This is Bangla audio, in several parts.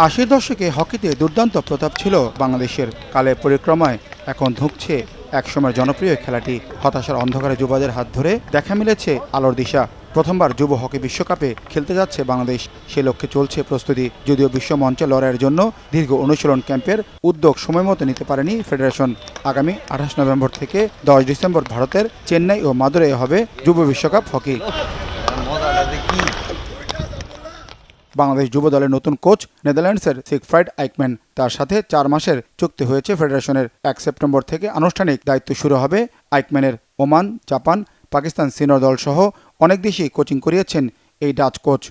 আশির দশকে হকিতে দুর্দান্ত প্রতাপ ছিল বাংলাদেশের। কালের পরিক্রমায় এখন ধুঁকছে একসময়ের জনপ্রিয় খেলাটি। হতাশার অন্ধকারে যুবদের হাত ধরে দেখা মিলেছে আলোর দিশা। প্রথমবার যুব হকি বিশ্বকাপে খেলতে যাচ্ছে বাংলাদেশ। সে লক্ষ্যে চলছে প্রস্তুতি। যদিও বিশ্ব মঞ্চে লড়াইয়ের জন্য দীর্ঘ অনুশীলন ক্যাম্পের উদ্যোগ সময়মতো নিতে পারেনি ফেডারেশন। আগামী 28 নভেম্বর থেকে 10 ডিসেম্বর ভারতের চেন্নাই ও মাদুরাই হবে যুব বিশ্বকাপ হকি। বাংলাদেশ যুব দলের নতুন কোচ নেদারল্যান্ডসের সিগফ্রাইড আইকম্যান। তার সাথে 4 মাসের চুক্তি হয়েছে ফেডারেশনের। 1 সেপ্টেম্বর থেকে আনুষ্ঠানিক দায়িত্ব শুরু হবে আইকম্যানের। ওমান, জাপান, পাকিস্তান সিনিয়র দল সহ অনেক দেশেই কোচিং করিয়েছেন এই ডাচ কোচ।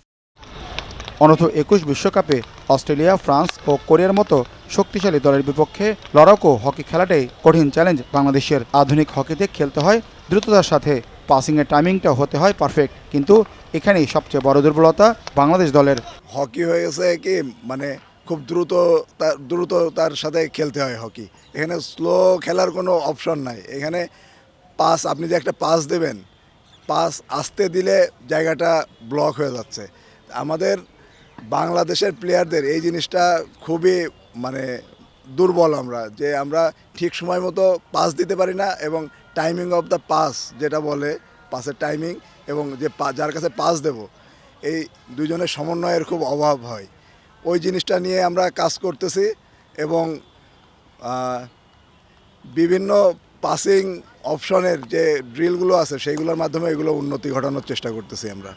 অনূর্ধ্ব 21 বিশ্বকাপে অস্ট্রেলিয়া, ফ্রান্স ও কোরিয়ার মতো শক্তিশালী দলের বিপক্ষে লড়াকু হকি খেলাটাই কঠিন চ্যালেঞ্জ বাংলাদেশের। আধুনিক হকিতে খেলতে হয় দ্রুততার সাথে, পাসিংয়ের টাইমিংটাও হতে হয় পারফেক্ট। কিন্তু এখানেই সবচেয়ে বড় দুর্বলতা বাংলাদেশ দলের। হকি হয়ে গেছে কি মানে খুব দ্রুততার সাথে খেলতে হয় হকি। এখানে স্লো খেলার কোনো অপশন নাই। এখানে পাস, আপনি যে একটা পাস দেবেন, পাস আসতে দিলে জায়গাটা ব্লক হয়ে যাচ্ছে। আমাদের বাংলাদেশের প্লেয়ারদের এই জিনিসটা খুবই মানে দুর্বল আমরা ঠিক সময় মতো পাস দিতে পারি না, এবং টাইমিং অফ দ্য পাস যেটা বলে, পাসের টাইমিং এবং যে যার কাছে পাস দেব, এই দুজনের সমন্বয়ের খুব অভাব হয়। ওই জিনিসটা নিয়ে আমরা কাজ করতেছি এবং বিভিন্ন পাসিং অপশনের যে ড্রিলগুলো আছে সেইগুলোর মাধ্যমে এগুলো উন্নতি ঘটানোর চেষ্টা করতেছি আমরা।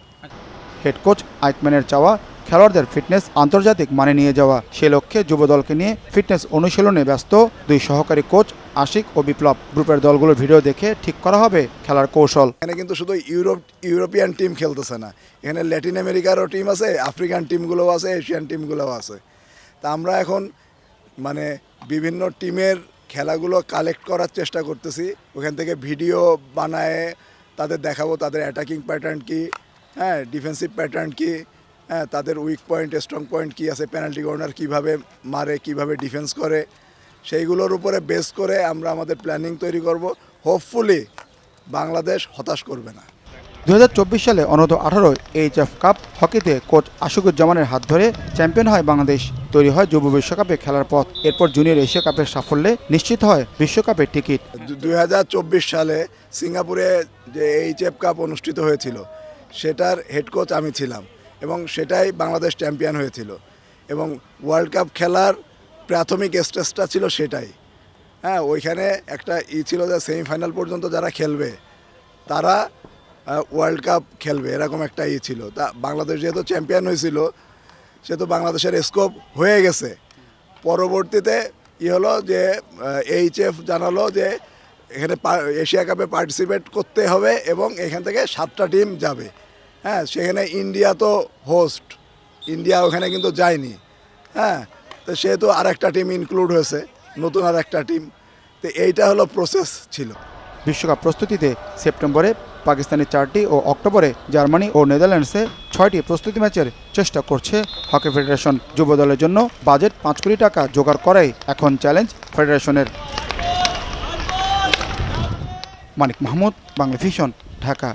হেড কোচ আইকম্যানের চাওয়া খেলোয়াড়দের ফিটনেস আন্তর্জাতিক মানে নিয়ে যাওয়া। সে লক্ষ্যে যুব দলকে নিয়ে ফিটনেস অনুশীলনে ব্যস্ত 2 সহকারী কোচ আশিক ও বিপ্লব। গ্রুপের দলগুলোর ভিডিও দেখে ঠিক করা হবে খেলার কৌশল। এখানে কিন্তু শুধু ইউরোপিয়ান টিম খেলতেছে না, এখানে ল্যাটিন আমেরিকারও টিম আছে, আফ্রিকান টিমগুলোও আছে, এশিয়ান টিমগুলোও আছে। তা আমরা এখন মানে বিভিন্ন টিমের খেলাগুলো কালেক্ট করার চেষ্টা করতেছি। ওখান থেকে ভিডিও বানায় তাদের দেখাবো তাদের অ্যাটাকিং প্যাটার্ন কী, হ্যাঁ, ডিফেন্সিভ প্যাটার্ন কী, হ্যাঁ, তাদের উইক পয়েন্ট স্ট্রং পয়েন্ট কী আছে, পেনাল্টি কর্নার কীভাবে মারে, কীভাবে ডিফেন্স করে, সেইগুলোর উপরে বেস করে আমরা আমাদের প্ল্যানিং তৈরি করব। হোপফুলি বাংলাদেশ হতাশ করবে না। 2024 সালে অনূর্ধ্ব 18 এইচএফ কাপ হকিতে কোচ আশিকুজ্জামানের হাত ধরে চ্যাম্পিয়ন হয় বাংলাদেশ। তৈরি হয় যুব বিশ্বকাপে খেলার পথ। এরপর জুনিয়র এশিয়া কাপের সাফল্যে নিশ্চিত হয় বিশ্বকাপের টিকিট। 2024 সালে সিঙ্গাপুরে যে এইচএফ কাপ অনুষ্ঠিত হয়েছিল, সেটার হেড কোচ আমি ছিলাম এবং সেটাই বাংলাদেশ চ্যাম্পিয়ন হয়েছিল। এবং ওয়ার্ল্ড কাপ খেলার প্রাথমিক স্টেজটা ছিল সেটাই। হ্যাঁ, ওইখানে একটা ছিল যে সেমিফাইনাল পর্যন্ত যারা খেলবে তারা ওয়ার্ল্ড কাপ খেলবে, এরকম একটা ছিল। তা বাংলাদেশ যেহেতু চ্যাম্পিয়ন হয়েছিল, সেহেতু বাংলাদেশের স্কোপ হয়ে গেছে। পরবর্তীতে হলো যে এইচএফ জানালো যে এখানে এশিয়া কাপে পার্টিসিপেট করতে হবে এবং এখান থেকে 7টা টিম যাবে। হ্যাঁ, সেখানে ইন্ডিয়া তো হোস্ট, ইন্ডিয়া ওখানে কিন্তু যায়নি। হ্যাঁ, তো সেহেতু আর একটা টিম ইনক্লুড হয়েছে, নতুন আর একটা টিম। তো এইটা হলো প্রসেস ছিল। বিশ্বকাপ প্রস্তুতিতে সেপ্টেম্বরে পাকিস্তানে 4টি ও অক্টোবরে জার্মানি ও নেদারল্যান্ডসে 6টি প্রস্তুতি ম্যাচের চেষ্টা করছে হকি ফেডারেশন। যুব দলের জন্য বাজেট 5 কোটি টাকা জোগাড় করাই এখন চ্যালেঞ্জ ফেডারেশনের। মানিক মাহমুদ, বাংলা ভিশন, ঢাকা।